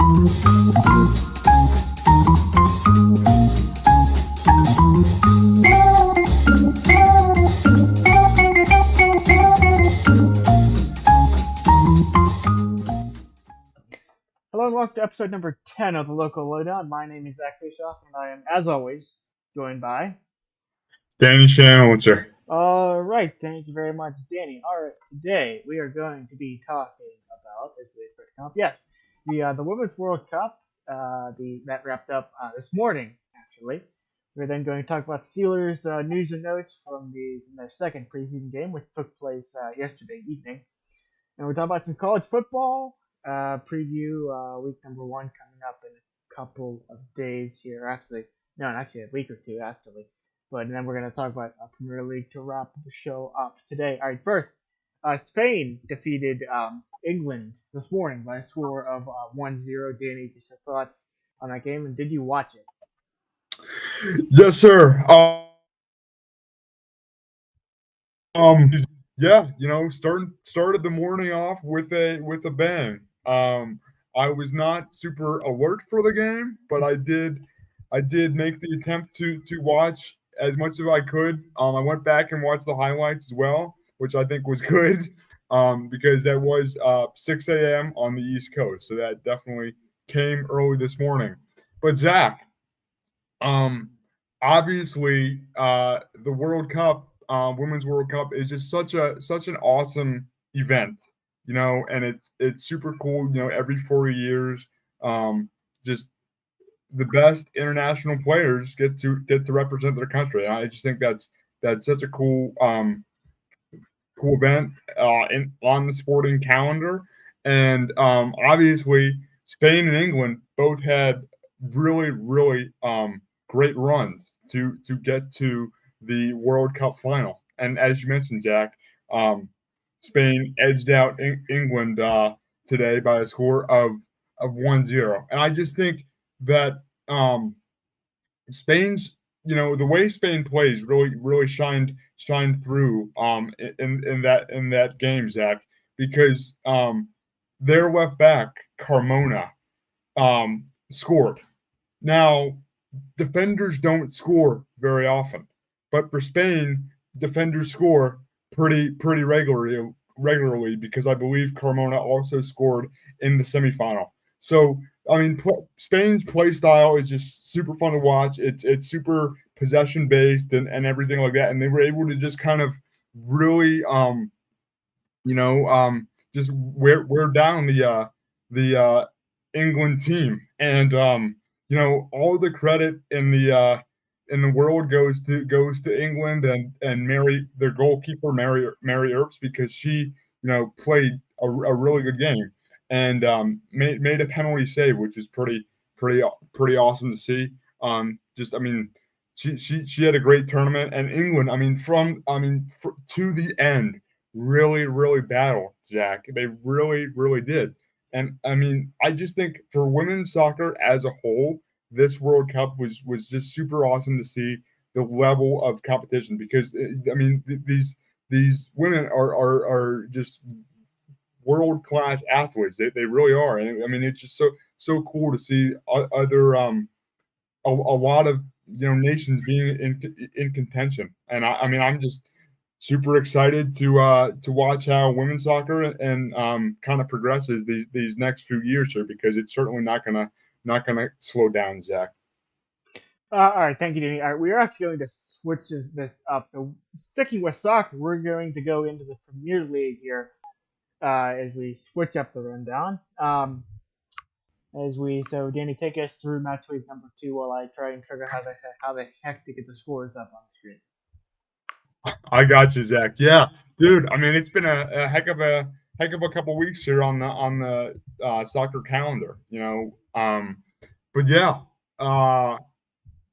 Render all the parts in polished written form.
Hello and welcome to episode number 10 of the Local Lowdown. My name is Zach Bischoff, and I am, as always, joined by... Danny Shanwitzer. All right, thank you very much, Danny. All right, today we are going to be talking about, as we expect to come up, yes, the Women's World Cup, that wrapped up this morning, actually. We're then going to talk about Steelers news and notes from their second preseason game, which took place yesterday evening. And we're talking about some college football, preview week number 1 coming up in a couple of days here. Actually a week or two, actually. But then we're going to talk about Premier League to wrap the show up today. All right, first, Spain defeated England this morning by a score of 1-0. Danny, just your thoughts on that game, and did you watch it? Yes, sir. Yeah, started the morning off with a bang. I was not super alert for the game, but I did make the attempt to watch as much as I could. I went back and watched the highlights as well, which I think was good, because that was 6 a.m. on the East Coast, so that definitely came early this morning. But Zach, obviously, the World Cup, Women's World Cup, is just such an awesome event, and it's super cool. Every 4 years, just the best international players get to represent their country. I just think that's such a cool event on the sporting calendar. And obviously, Spain and England both had really great runs to get to the World Cup final. And as you mentioned, Jack, Spain edged out England today by a score of 1-0. And I just think that Spain's, the way Spain plays really shined through in that game, Zach, because their left back Carmona scored. Now, defenders don't score very often, but for Spain, defenders score pretty regularly, because I believe Carmona also scored in the semifinal. So, I mean, Spain's play style is just super fun to watch. It's super possession based and everything like that, and they were able to just kind of really just wear down the England team. And all the credit in the world goes to England and their goalkeeper Mary Earps, because she played a really good game and made a penalty save, which is pretty awesome to see. She had a great tournament, and England, to the end, really battled, Zach. They really did. And I just think for women's soccer as a whole, this World Cup was just super awesome to see the level of competition, because these women are just world-class athletes. They really are. And it's just so cool to see other a lot of nations being in contention. And I'm just super excited to watch how women's soccer and kind of progresses these next few years here, because it's certainly not gonna slow down, Zach. All right, thank you, Danny. All right, we are actually going to switch this up. So, sticking with soccer, we're going to go into the Premier League here as we switch up the rundown. So Danny, take us through match week number 2 while I try and figure out how the heck to get the scores up on the screen. I got you, Zach. Yeah, dude. It's been a heck of a couple weeks here on the soccer calendar, But yeah,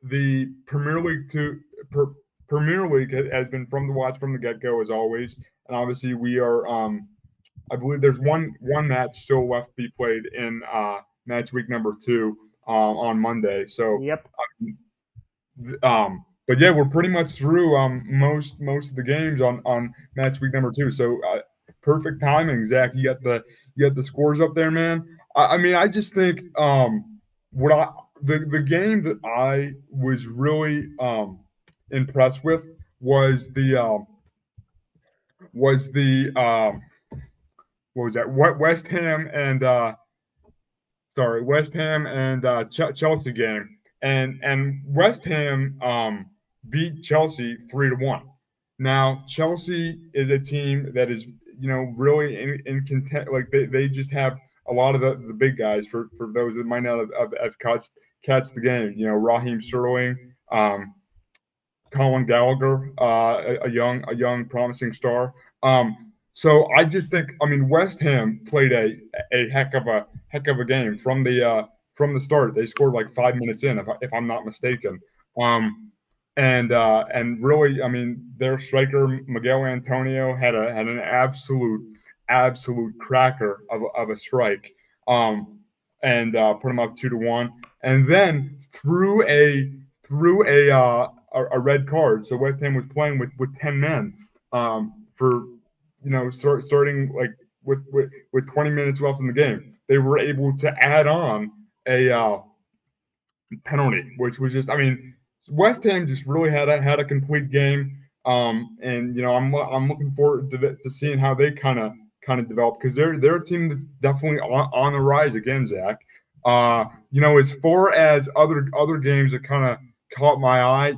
the Premier League has been fun to watch from the get-go, as always. And obviously, we are. I believe there's one match still left to be played in match week number 2 on Monday. So yep. But yeah, we're pretty much through most of the games on match week number 2. So perfect timing, Zach. You got the scores up there, man. I mean, I just think what I the game that I was really impressed with was the what was that? What West Ham and West Ham and Chelsea game, and West Ham beat Chelsea 3-1. Now Chelsea is a team that is really in content. Like they just have a lot of the big guys. For those that might not have catch the game, Raheem Sterling, Colin Gallagher, a young promising star. So I just think, I mean, West Ham played a heck of a game from the start. They scored like 5 minutes in, if I'm not mistaken. Um, and really, I mean, their striker Miguel Antonio had an absolute cracker of a strike. Um, and put him up 2-1, and then threw a red card. So West Ham was playing with 10 men for starting like with 20 minutes left in the game. They were able to add on a penalty, which was just, I mean, West Ham just really had a complete game. And I'm looking forward to seeing how they kind of develop, because they're a team that's definitely on the rise again, Zach. As far as other games that kind of caught my eye,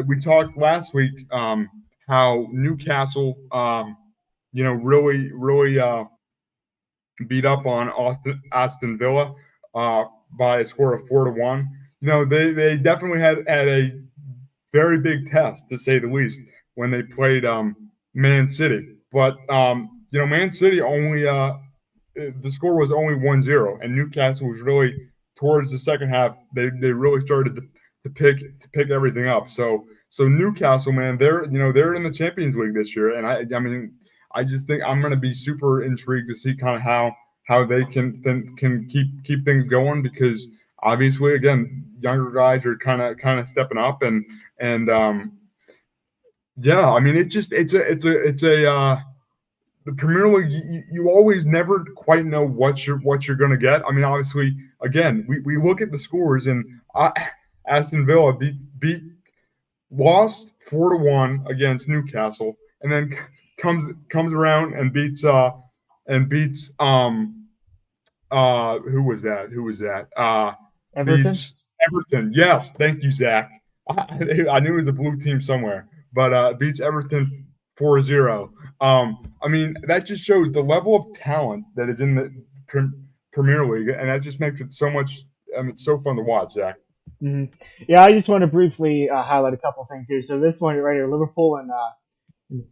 we talked last week how Newcastle, really beat up on Aston Villa by a score of 4-1. They definitely had a very big test, to say the least, when they played Man City. But Man City only the score was only 1-0, and Newcastle was really, towards the second half, they really started to pick everything up. So Newcastle, man, they're in the Champions League this year, and I mean I just think I'm going to be super intrigued to see kind of how they can keep things going, because obviously, again, younger guys are kind of stepping up, and yeah, I mean, it's a the Premier League. You always never quite know what you're going to get. I mean, obviously, again, we look at the scores, and Aston Villa lost 4-1 against Newcastle, and then comes around and beats who was that? Everton. Beats Everton. Yes, thank you, Zach. I knew it was a blue team somewhere, but beats Everton 4-0. I mean, that just shows the level of talent that is in the Premier League, and that just makes it so much. I mean, it's so fun to watch, Zach. Hmm. Yeah, I just want to briefly highlight a couple things here. So this one right here, Liverpool and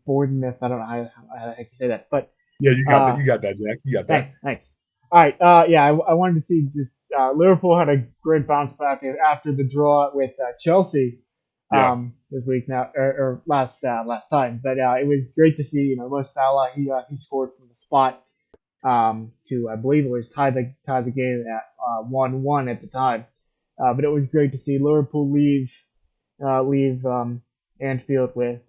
Bournemouth. I don't know how the heck you say that, but Yeah, you got that. uh, You got that, Zach. You got that. thanks. All right, yeah, I wanted to see just Liverpool had a great bounce back after the draw with Chelsea Yeah, this week now or last time, but it was great to see. Mo Salah he scored from the spot to, I believe it was tie the game at 1-1 at the time. But it was great to see Liverpool leave Anfield with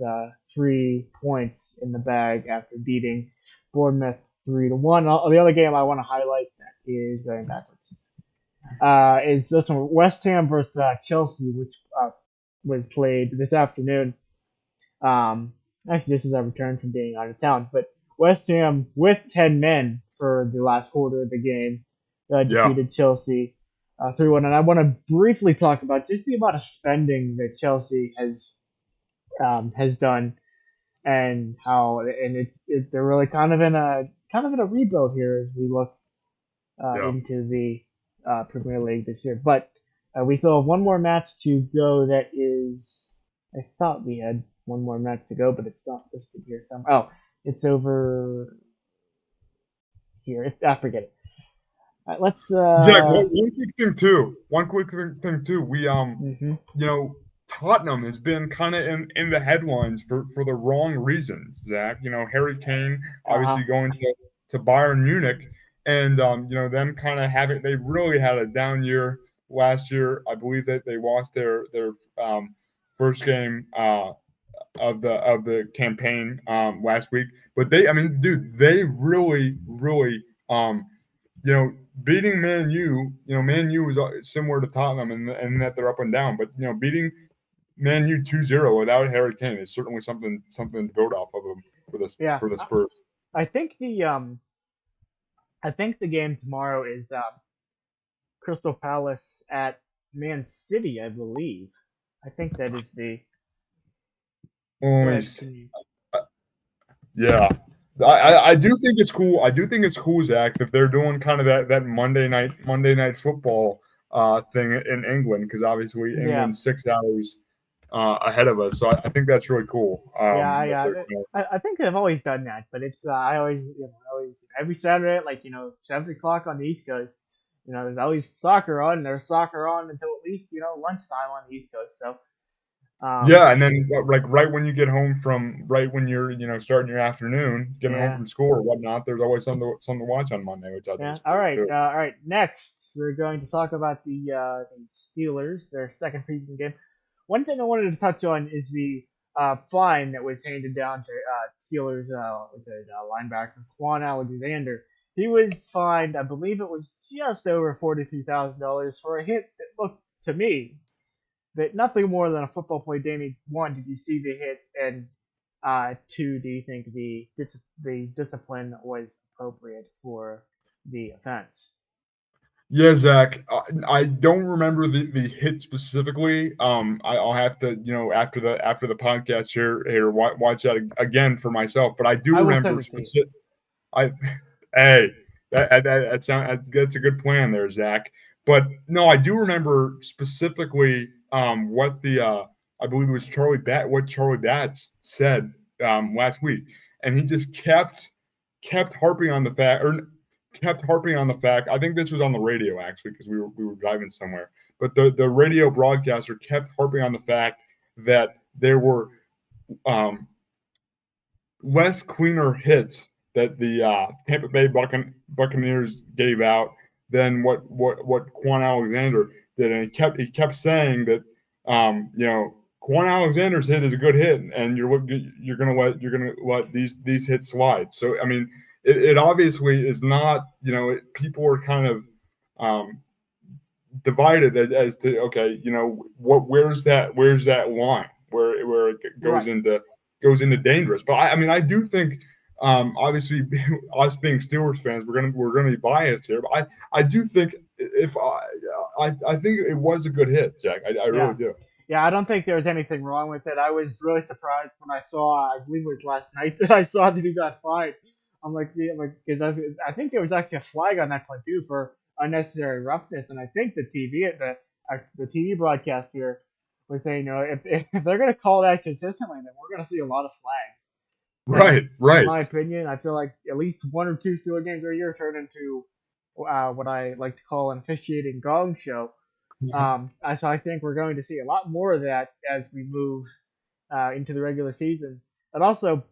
3 points in the bag after beating Bournemouth 3-1. The other game I want to highlight that is going backwards is this one, West Ham versus Chelsea, which was played this afternoon. Um, Actually, this is a return from being out of town, but West Ham with 10 men for the last quarter of the game yeah, defeated Chelsea 3-1. And I want to briefly talk about just the amount of spending that Chelsea has done, and how they're really kind of in a rebuild here as we look yeah, into the Premier League this year. But we still have one more match to go. That is, I thought we had one more match to go, but it's not listed here somewhere. Oh, it's over here. I forget it. All right, let's. Zach. One quick thing too. One quick thing too. Mhm. You know, Tottenham has been kind of in the headlines for the wrong reasons, Zach. Harry Kane Uh-huh. obviously going to Bayern Munich, and them kind of having, they really had a down year last year. I believe that they lost their first game of the campaign last week. But I mean, dude, they really um, beating Man U, Man U is similar to Tottenham in that they're up and down, but beating Man U 2-0 without Harry Kane is certainly something to build off of them Yeah, for the Spurs. I think the game tomorrow is Crystal Palace at Man City, I believe. I think that is the. Go ahead. Always, Can you? yeah. I do think it's cool. I do think it's cool, Zach, that they're doing kind of that Monday night football thing in England because obviously Yeah, England's 6 hours ahead of us. So I think that's really cool. yeah, That yeah. they're I think they've always done that, but it's I always always every Saturday at 7 o'clock on the East Coast. There's always soccer on. There's soccer on until at least lunchtime on the East Coast. So um, yeah, and then like right when you get home from right when you're starting your afternoon, getting home yeah, from school or whatnot, there's always something to watch on Monday, which I think yeah. is cool too. All right. Next, we're going to talk about the Steelers, their second preseason game. One thing I wanted to touch on is the fine that was handed down to Steelers linebacker Quan Alexander. He was fined, I believe it was just over $43,000 for a hit that looked to me that nothing more than a football play. Danny, one, did you see the hit, and two, do you think the discipline was appropriate for the offense? Yeah, Zach. I don't remember the hit specifically. I'll have to, after the podcast here watch that again for myself. But I do I will send remember it to you. specific. I hey, that's a good plan there, Zach. But no, I do remember specifically what the I believe it was Charlie Batch said last week, and he just kept harping on the fact, or kept harping on the fact. I think this was on the radio actually because we were driving somewhere, but the radio broadcaster kept harping on the fact that there were um, less cleaner hits that the Tampa Bay Buccaneers gave out than what Quan Alexander did, and he kept saying that Quan Alexander's hit is a good hit, and you're gonna let these hits slide. So I mean, it obviously is not. People are kind of um, divided as to okay, where's that line where it Right. goes into dangerous. But I mean, I do think obviously us being Steelers fans, we're gonna be biased here. But I do think if I think it was a good hit, Jack. I Yeah. really do. Yeah, I don't think there was anything wrong with it. I was really surprised when I saw, I believe it was last night that I saw that he got fined. I'm like, yeah, like, cause I think there was actually a flag on that play too for unnecessary roughness, and I think the TV broadcast here was saying, if they're gonna call that consistently, then we're gonna see a lot of flags. And Right, in right. my opinion, I feel like at least one or two Steeler games a year turn into what I like to call an officiating gong show. So I think we're going to see a lot more of that as we move into the regular season. And also,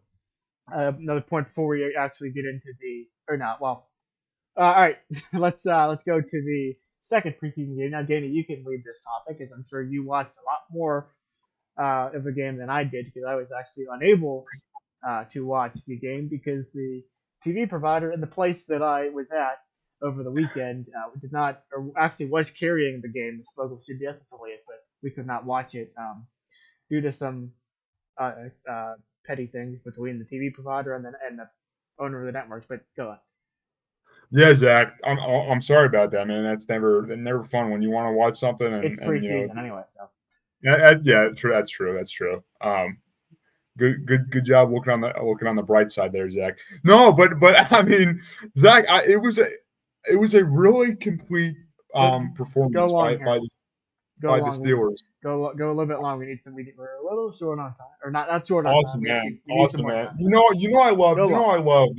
another point before we actually get into the or not. Well, all right, let's go to the second preseason game. Now, Danny, you can lead this topic, as I'm sure you watched a lot more of the game than I did because I was actually unable to watch the game because the TV provider in the place that I was at over the weekend did not, or actually was carrying the game, this local CBS affiliate, but we could not watch it due to some uh, uh, petty things between the TV provider and the owner of the networks. But go on. Yeah, Zach. I'm sorry about that, man. That's never fun when you want to watch something It's and preseason anyway, so yeah, true. That's true. That's true. Good job looking on the bright side there, Zach. No, but I mean, Zach, it was a really complete go go performance long by here. Go the long. Steelers. Go a little bit long. We're a little short on time, or not short on time. Awesome, man. We need some Awesome, more man. time. You Go know long. I love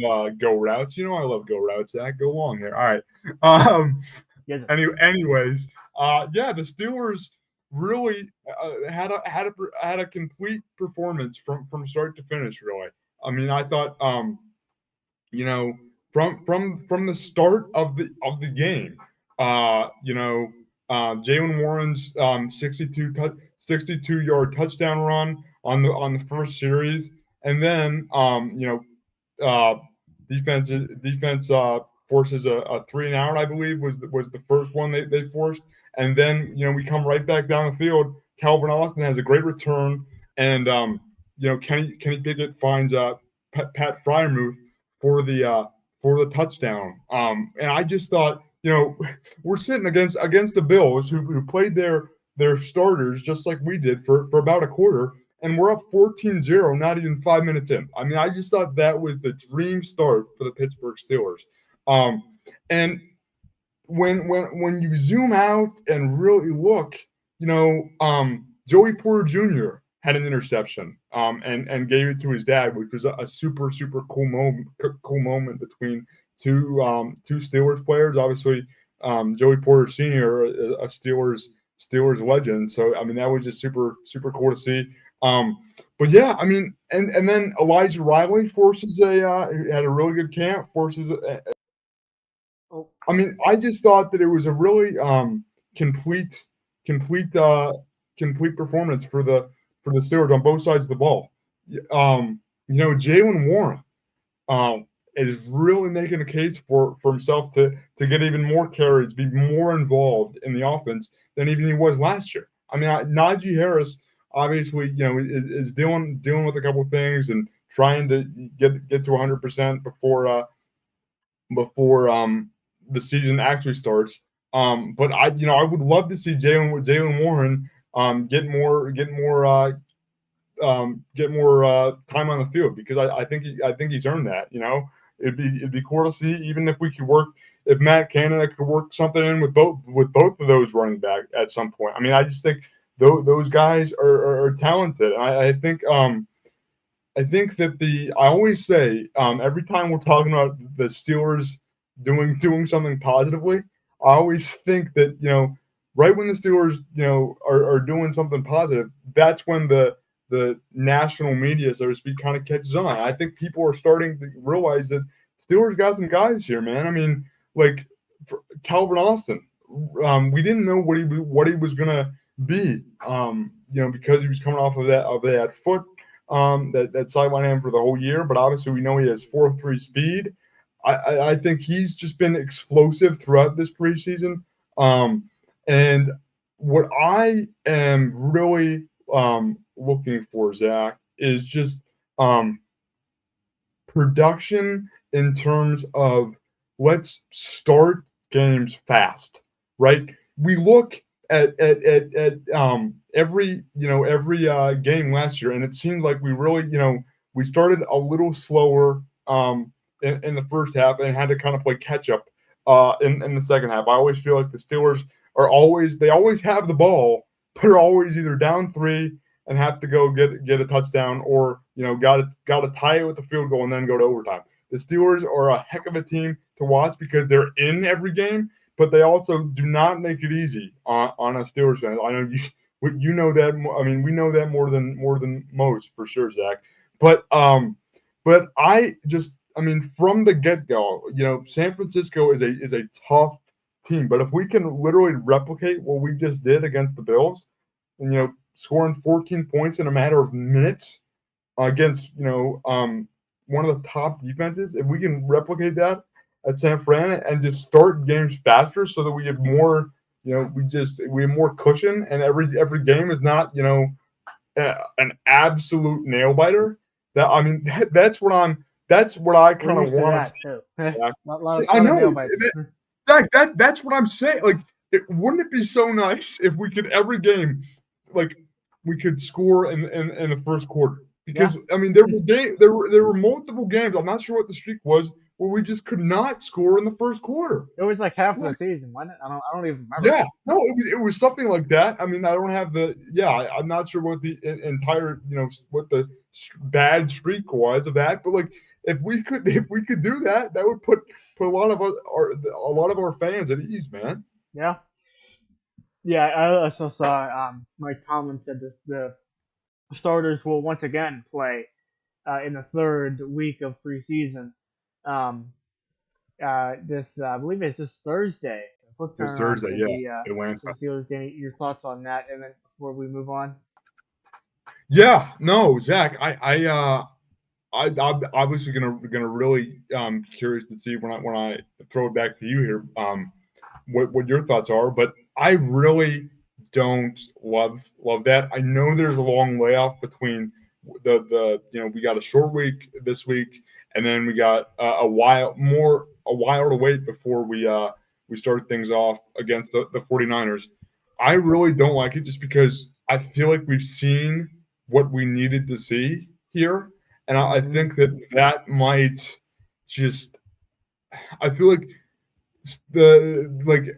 go routes. You know I love go routes, Zach. Go long here. All right. Yes. Anyways, yeah, the Steelers really had a complete performance from start to finish. Really, I mean, I thought, you know, from the start of the game, Jalen Warren's 62-yard touchdown run on the first series, and then uh, defense. forces a 3-and-out, I believe, was the first one they forced. And then, we come right back down the field. Calvin Austin has a great return, and Kenny Pickett finds Pat Fryermuth for the touchdown. And I just thought, we're sitting against the Bills who played their starters just like we did for about a quarter, and we're up 14-0 not even 5 minutes in. I mean, I just thought that was the dream start for the Pittsburgh Steelers. And when you zoom out and really look, Joey Porter Jr. had an interception, and gave it to his dad, which was a super super cool moment between two Steelers players. Obviously, Joey Porter Sr., a Steelers legend. So I mean, that was just super super cool to see. But yeah, I mean, and then Elijah Riley had a really good camp. I mean, I just thought that it was a really complete complete complete performance for the Steelers on both sides of the ball. Jaylen Warren is really making a case for himself to get even more carries, be more involved in the offense than even he was last year. I mean, Najee Harris obviously is dealing with a couple of things and trying to get to 100% before the season actually starts. But I would love to see Jaylen Warren get more time on the field, because I think he's earned that. It'd be cool to see, even if Matt Canada could work something in with both of those running back at some point. I mean, I just think those guys are talented. I think that I always say, every time we're talking about the Steelers doing something positively, I always think that right when the Steelers are doing something positive, that's when the national media, so to speak, kind of catches on. I think people are starting to realize that Steelers got some guys here, man. I mean, like Calvin Austin, we didn't know what he was gonna be, because he was coming off of that foot that sidelined him for the whole year. But obviously, we know he has 4.3 speed. I think he's just been explosive throughout this preseason. And what I am really looking for, Zach, is just production in terms of let's start games fast, right? We look at every game last year, and it seemed like we really we started a little slower in the first half and had to kind of play catch up in the second half. I always feel like the Steelers always have the ball, but are always either down 3 and have to go get a touchdown, or got to tie it with the field goal and then go to overtime. The Steelers are a heck of a team to watch because they're in every game, but they also do not make it easy on a Steelers fan. I know you know that. I mean, we know that more than most, for sure, Zach. But I mean, from the get-go, San Francisco is a tough team. But if we can literally replicate what we just did against the Bills, and scoring 14 points in a matter of minutes against one of the top defenses, if we can replicate that at San Fran and just start games faster, so that we have more, we have more cushion, and every game is not an absolute nail biter. That's what I kind of want to see. I know. That's what I'm saying. Like, wouldn't it be so nice if we could every game, like, we could score in the first quarter? Because I mean, there were multiple games. I'm not sure what the streak was, where we just could not score in the first quarter. It was like half of the season, wasn't it? I don't even remember. Yeah, no, it was something like that. I mean, I don't have I'm not sure what the entire what the bad streak was of that, but like, if we could do that, that would put a lot of our fans at ease, man. Yeah. Yeah, I also saw Mike Tomlin said the starters will once again play in the third week of preseason. This I believe it's this Thursday. This Thursday, yeah. Atlanta. The Steelers. Danny, your thoughts on that, and then before we move on. Yeah, no, Zach, I'm obviously gonna really curious to see when I throw it back to you here, what your thoughts are. But I really don't love that. I know there's a long layoff between the we got a short week this week, and then we got a while to wait before we start things off against the 49ers. I really don't like it just because I feel like we've seen what we needed to see here, and I Hmm. think that might just. I feel like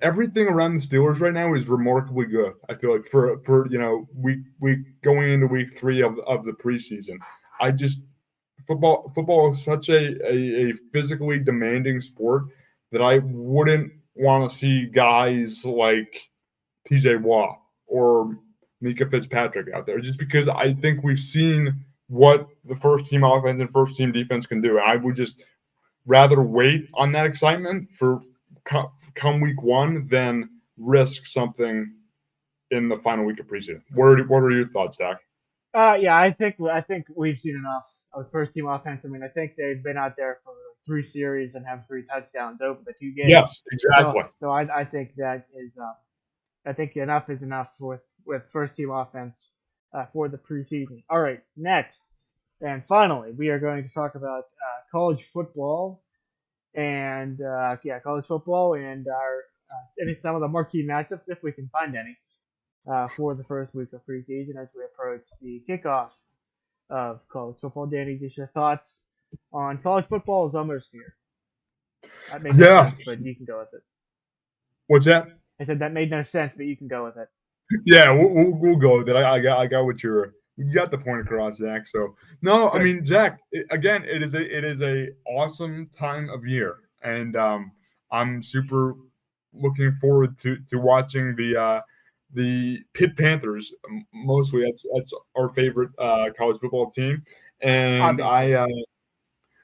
everything around the Steelers right now is remarkably good. I feel like for week going into week 3 of the preseason. I just football is such a physically demanding sport that I wouldn't want to see guys like TJ Watt or Mika Fitzpatrick out there just because I think we've seen what the first team offense and first team defense can do. And I would just rather wait on that excitement for come week 1 than risk something in the final week of preseason. What are your thoughts, Zach? Yeah, I think we've seen enough of first team offense. I mean, I think they've been out there for like 3 series and have 3 touchdowns over the 2 games. Yes, exactly. So I think that is I think enough is enough with first team offense for the preseason. All right, next and finally, we are going to talk about college football and college football and our any some of the marquee matchups if we can find any for the first week of preseason as we approach the kickoff of college football. Danny, just your thoughts on college football's atmosphere. That made no Yeah. sense, but you can go with it. What's that? I said that made no sense, but you can go with it. Yeah, we'll go with it. I got what you got the point across, Zach. So no, I Good. mean Zach. Again, it is a awesome time of year, and I'm super looking forward to watching the Pitt Panthers. Mostly, that's our favorite college football team, and Obviously.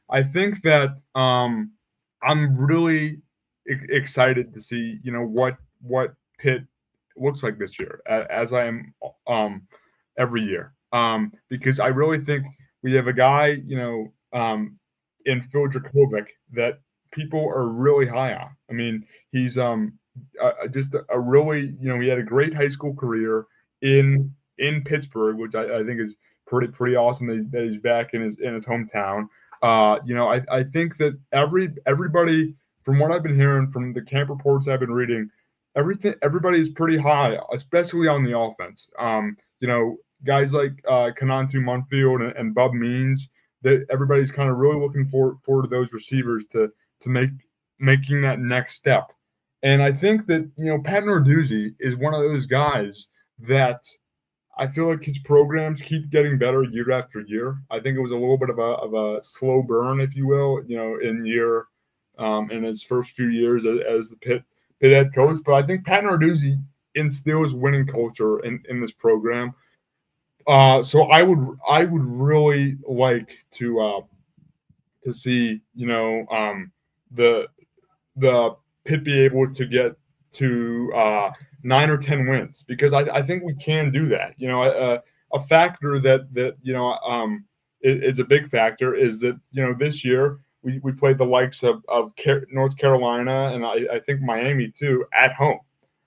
I think that I'm really excited to see what Pitt looks like this year, as I am every year, because I really think we have a guy in Phil Dracovic that people are really high on. I mean, he's just a really he had a great high school career in Pittsburgh, which I think is pretty awesome that he's back in his hometown. I think that everybody, from what I've been hearing from the camp reports I've been reading, everybody is pretty high, especially on the offense. Guys like Kanantu Munfield and Bub Means, that everybody's kind of really looking forward to those receivers to making that next step. And I think that Pat Narduzzi is one of those guys that I feel like his programs keep getting better year after year. I think it was a little bit of a slow burn, if you will, in his first few years as the Pitt head coach. But I think Pat Narduzzi instills winning culture in this program. So I would really like to see the the Pitt be able to get to 9 or 10 wins because I think we can do that. A factor that is a big factor is that this year we played the likes of North Carolina and I think Miami too at home,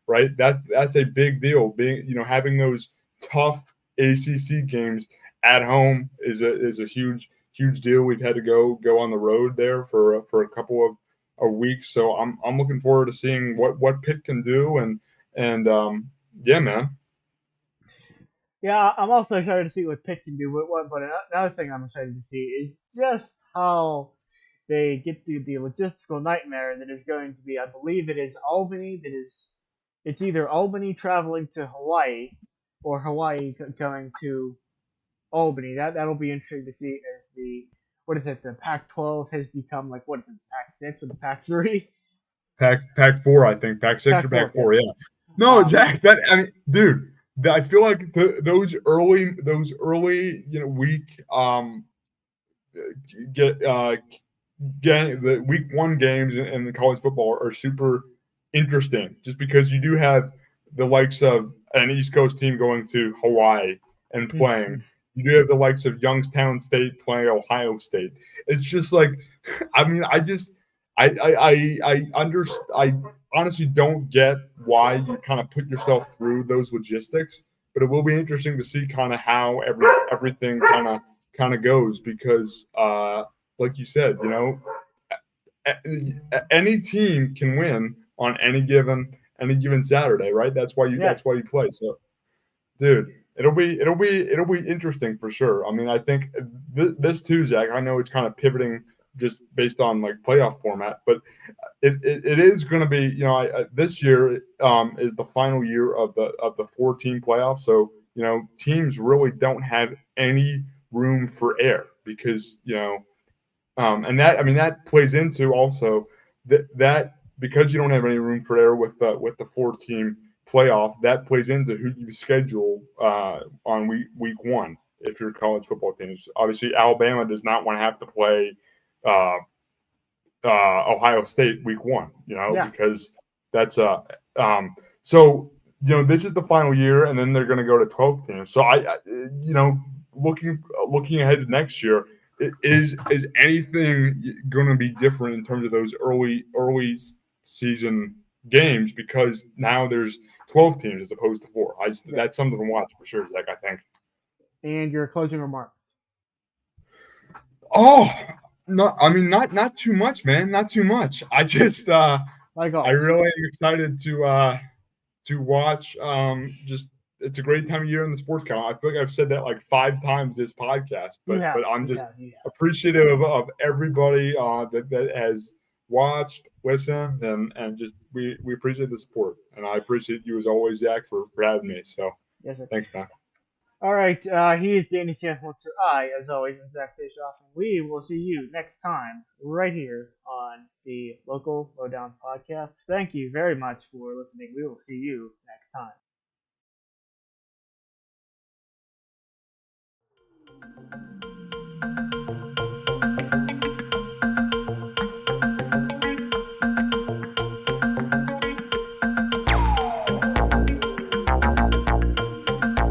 right? That's a big deal. Being having those tough ACC games at home is a huge deal. We've had to go on the road there for a couple of weeks, so I'm looking forward to seeing what Pitt can do and yeah, man. Yeah, I'm also excited to see what Pitt can do. But another thing I'm excited to see is just how they get through the logistical nightmare that is going to be. I believe it is Albany. It's either Albany traveling to Hawaii or Hawaii going to Albany. That'll be interesting to see as the what is it? The Pac-12 has become like what is it? Pac-6 or the Pac-3? Pack four, I think Pack 6 or Pac-4, Pack yes. four. Yeah. No, Um, Zach. I mean, dude. I feel like those early week get game the week 1 games in the college football are super interesting just because you do have the likes of an East Coast team going to Hawaii and playing. you do have the likes of Youngstown State playing Ohio State. It's just like, I mean, I honestly don't get why you kind of put yourself through those logistics, but it will be interesting to see kind of how everything kind of goes because, like you said, any team can win on any given Saturday, right? That's Yes. why you play. So, dude, it'll be interesting for sure. I mean, I think this too, Zach. I know it's kind of pivoting just based on like playoff format, but it is going to be this year is the final year of the 14 playoffs. So teams really don't have any room for error because and that I mean that plays into also that because you don't have any room for error with the 4 team playoff, that plays into who you schedule on week one if you're college football teams. Obviously, Alabama does not want to have to play uh, Ohio State week one, Yeah. because that's so this is the final year, and then they're going to go to 12 teams. So looking ahead to next year, is anything going to be different in terms of those early season games because now there's 12 teams as opposed to 4. Yes. That's something to watch for sure, Zach. I think. And your closing remarks. Oh, no, I mean not too much, man. Not too much. Like I always. really am excited to watch. Just it's a great time of year in the sports calendar. I feel like I've said that like 5 times this podcast, You but have. I'm You just have. You have. appreciative of everybody that has watched, listened, and just we appreciate the support, and I appreciate you as always, Zach, for having me. So Yes, sir. thanks, man. All right. He is Danny Sanholzer. I, as always, am Zach Bischoff. And we will see you next time right here on the Local Lowdown podcast. Thank you very much for listening. We will see you next time.